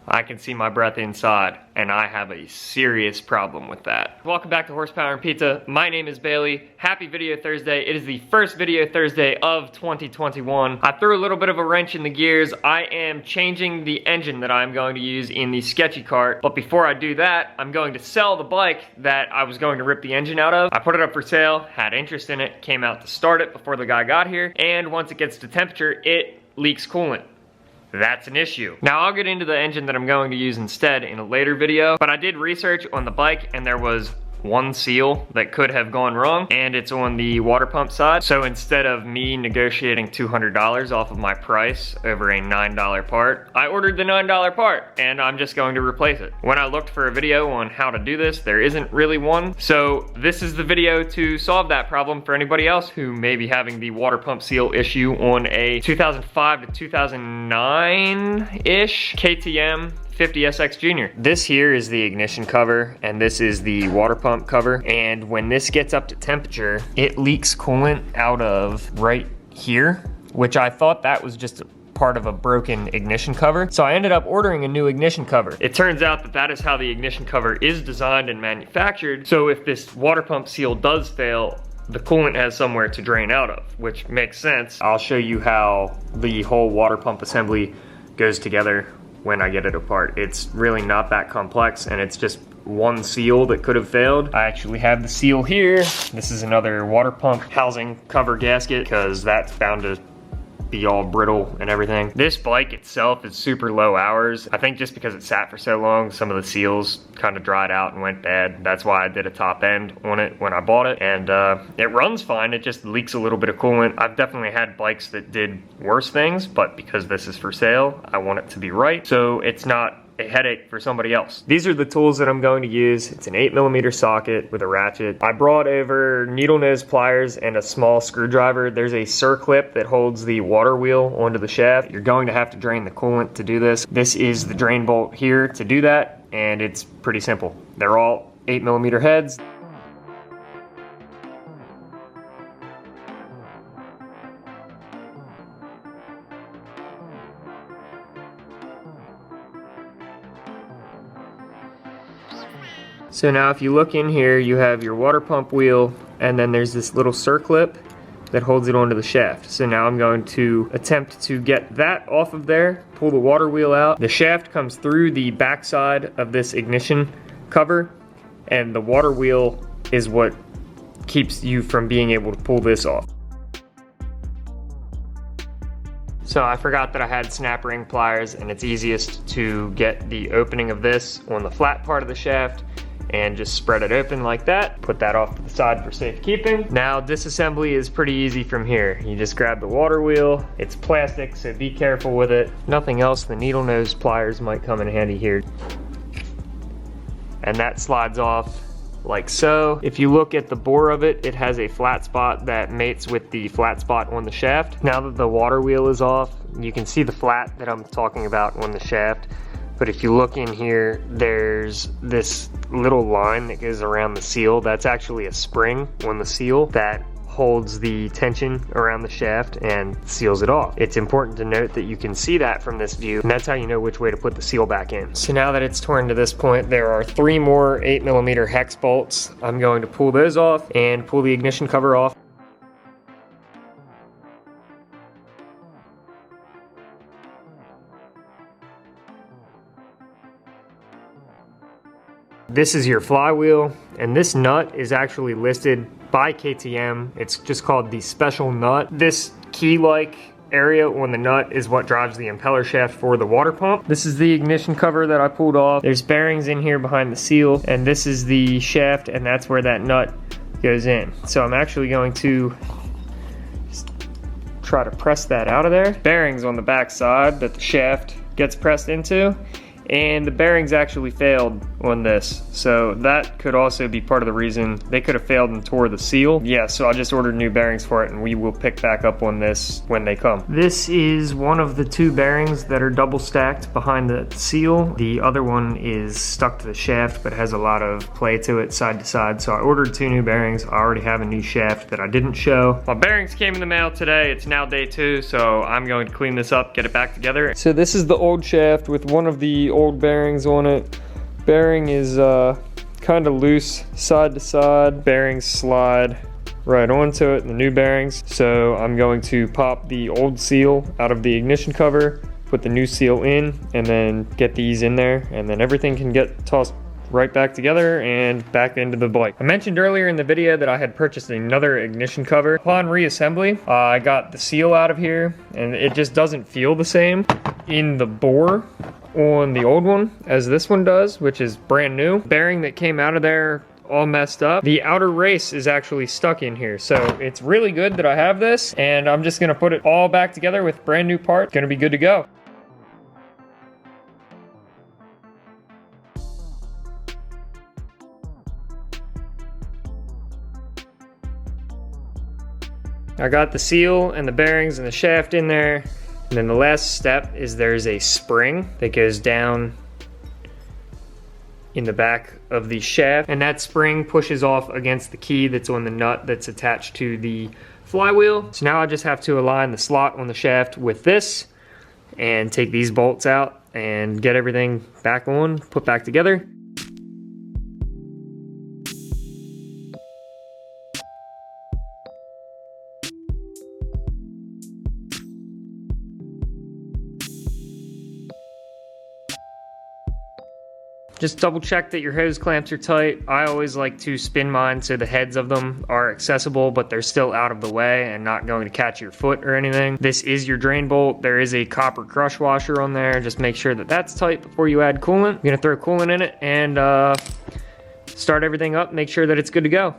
I can see my breath inside, and I have a serious problem with that. Welcome back to Horsepower and Pizza. My name is Bailey. Happy Video Thursday. It is the first Video Thursday of 2021. I threw a little bit of a wrench in the gears. I am changing the engine that I'm going to use in the sketchy cart, but before I do that, I'm going to sell the bike that I was going to rip the engine out of. I put it up for sale, had interest in it, came out to start it before the guy got here, and once it gets to temperature, it leaks coolant. That's an issue. Now I'll get into the engine that I'm going to use instead in a later video, but I did research on the bike and there was one seal that could have gone wrong, and it's on the water pump side. So instead of me negotiating $200 off of my price over a $9 part, I ordered the $9 part and I'm just going to replace it. When I looked for a video on how to do this, there isn't really one. So this is the video to solve that problem for anybody else who may be having the water pump seal issue on a 2005 to 2009-ish KTM 50SX Junior. This here is the ignition cover and this is the water pump cover, and when this gets up to temperature, it leaks coolant out of right here, which I thought that was just part of a broken ignition cover. So I ended up ordering a new ignition cover. It turns out that that is how the ignition cover is designed and manufactured. So if this water pump seal does fail, the coolant has somewhere to drain out of, which makes sense. I'll show you how the whole water pump assembly goes together when I get it apart. It's really not that complex, and it's just one seal that could have failed. I actually have the seal here. This is another water pump housing cover gasket, because that's bound to be all brittle and everything. This bike itself is super low hours. I think just because it sat for so long, some of the seals kind of dried out and went bad. That's why I did a top end on it when I bought it, and it runs fine. It just leaks a little bit of coolant. I've definitely had bikes that did worse things, but because this is for sale, I want it to be right, so it's not a headache for somebody else. These are the tools that I'm going to use. It's an 8mm socket with a ratchet. I brought over needle nose pliers and a small screwdriver. There's a circlip that holds the water wheel onto the shaft. You're going to have to drain the coolant to do this. This is the drain bolt here to do that, and it's pretty simple. They're all 8mm heads. So now if you look in here, you have your water pump wheel, and then there's this little circlip that holds it onto the shaft. So now I'm going to attempt to get that off of there, pull the water wheel out. The shaft comes through the backside of this ignition cover, and the water wheel is what keeps you from being able to pull this off. So I forgot that I had snap ring pliers, and it's easiest to get the opening of this on the flat part of the shaft and just spread it open like that. Put that off to the side for safekeeping. Now disassembly is pretty easy from here. You just grab the water wheel. It's plastic, so be careful with it. Nothing else, the needle nose pliers might come in handy here. And that slides off like so. If you look at the bore of it, it has a flat spot that mates with the flat spot on the shaft. Now that the water wheel is off, you can see the flat that I'm talking about on the shaft. But if you look in here, there's this little line that goes around the seal. That's actually a spring on the seal that holds the tension around the shaft and seals it off. It's important to note that you can see that from this view, and that's how you know which way to put the seal back in. So now that it's torn to this point, there are 3 more 8mm hex bolts. I'm going to pull those off and pull the ignition cover off. This is your flywheel, and this nut is actually listed by KTM. It's just called the special nut. This key-like area on the nut is what drives the impeller shaft for the water pump. This is the ignition cover that I pulled off. There's bearings in here behind the seal, and this is the shaft, and that's where that nut goes in. So I'm actually going to just try to press that out of there. Bearings on the back side that the shaft gets pressed into, and the bearings actually failed on this, so that could also be part of the reason. They could have failed and tore the seal. Yeah, so I just ordered new bearings for it, and we will pick back up on this when they come. This is one of the 2 bearings that are double stacked behind the seal. The other one is stuck to the shaft but has a lot of play to it side to side, so I ordered 2 new bearings. I already have a new shaft that I didn't show. My bearings came in the mail today. It's now day 2, so I'm going to clean this up, get it back together. So this is the old shaft with one of the old bearings on it. Bearing is kind of loose side to side. Bearings slide right onto it, the new bearings. So I'm going to pop the old seal out of the ignition cover, put the new seal in, and then get these in there, and then everything can get tossed right back together and back into the bike. I mentioned earlier in the video that I had purchased another ignition cover. Upon reassembly, I got the seal out of here, and it just doesn't feel the same in the bore on the old one as this one does, which is brand new. Bearing that came out of there all messed up. The outer race is actually stuck in here, so it's really good that I have this, and I'm just gonna put it all back together with brand new parts. Gonna be good to go. I got the seal and the bearings and the shaft in there, and then the last step is there's a spring that goes down in the back of the shaft, and that spring pushes off against the key that's on the nut that's attached to the flywheel. So now I just have to align the slot on the shaft with this and take these bolts out and get everything back on, put back together. Just double check that your hose clamps are tight. I always like to spin mine so the heads of them are accessible, but they're still out of the way and not going to catch your foot or anything. This is your drain bolt. There is a copper crush washer on there. Just make sure that that's tight before you add coolant. You're gonna throw coolant in it and start everything up, make sure that it's good to go.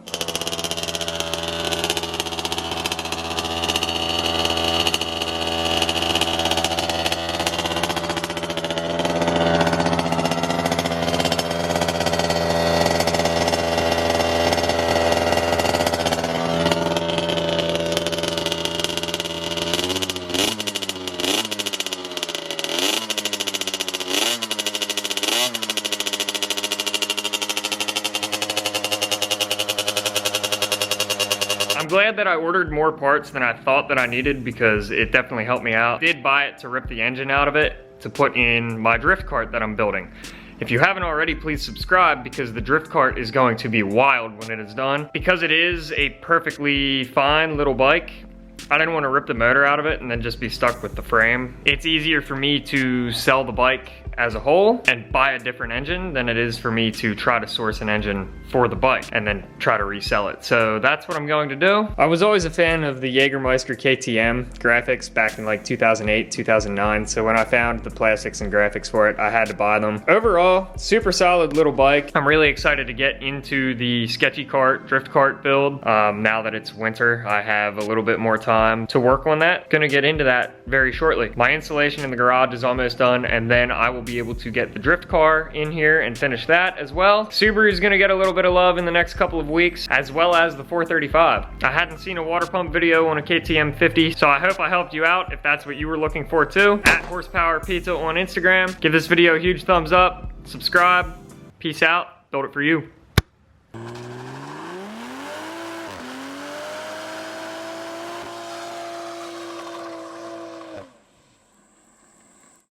I'm glad that I ordered more parts than I thought that I needed, because it definitely helped me out. I did buy it to rip the engine out of it to put in my drift cart that I'm building. If you haven't already, please subscribe, because the drift cart is going to be wild when it is done. Because it is a perfectly fine little bike, I didn't want to rip the motor out of it and then just be stuck with the frame. It's easier for me to sell the bike as a whole and buy a different engine than it is for me to try to source an engine for the bike and then try to resell it. So that's what I'm going to do. I was always a fan of the Jägermeister KTM graphics back in like 2008, 2009. So when I found the plastics and graphics for it, I had to buy them. Overall, super solid little bike. I'm really excited to get into the sketchy cart, drift cart build. Now that it's winter, I have a little bit more time to work on that. Gonna get into that very shortly. My installation in the garage is almost done, and then I will be able to get the drift car in here and finish that as well. Subaru's gonna get a little bit of love in the next couple of weeks, as well as the 435. I hadn't seen a water pump video on a KTM 50, so I hope I helped you out if that's what you were looking for too. At horsepowerpizza on Instagram. Give this video a huge thumbs up, subscribe, peace out, build it for you.